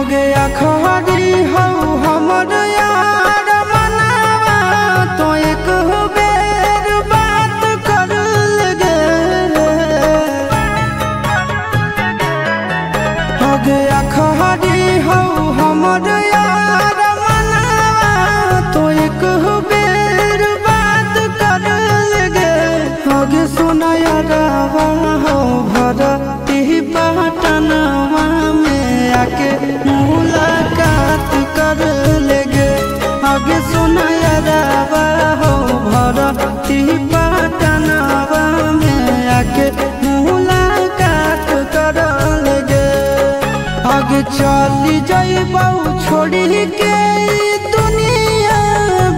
गया खरी हो हमर यार मनावा तो एक बेर बात कर लगे। हो गया खरी हो हमर यार मनावा तो एक बेर बात कर लगे। हो गे सोना यारवा हो भरती पटनवा में आके मुलाकात कर लेगे। आगे सुना यारवा हो भरती पटनवा में आके मुलाकात कर लेगे। आगे चली जाइबौ छोड़ी के दुनिया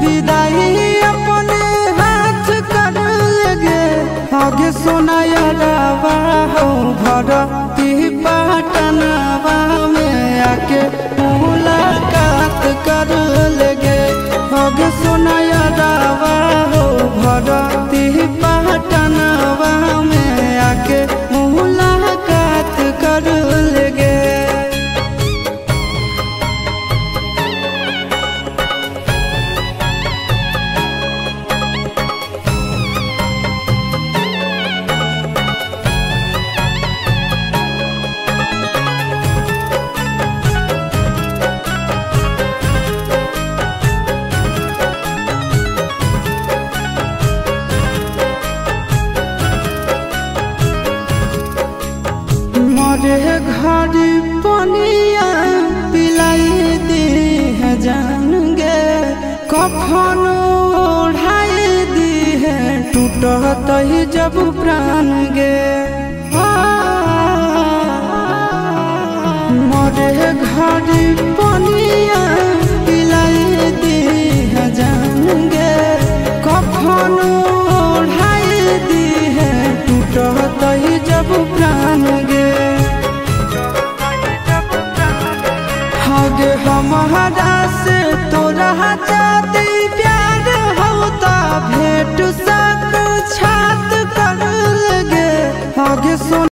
विदाई अपने हाथ कर लेगे। आगे सुना यारवा हो भरती पटनवा में आके मुलाकात कर लेगे। आगे सुना यारवा हो भरती पटनवा में आके मुलाकात कर लेगे। मरे घर पनिया पिलाई दी है जान गे। कफन ओढ़ाई दी है टूटत ही जब प्राण गे। मरे घर पनिया पिलाई दी है जान गे। कफन ओढ़ाई दी है टूटत ही जब प्राण गे। आगे हमारा से तोरा जाती प्यार होता भेंट साथ छात कर लगे। आगे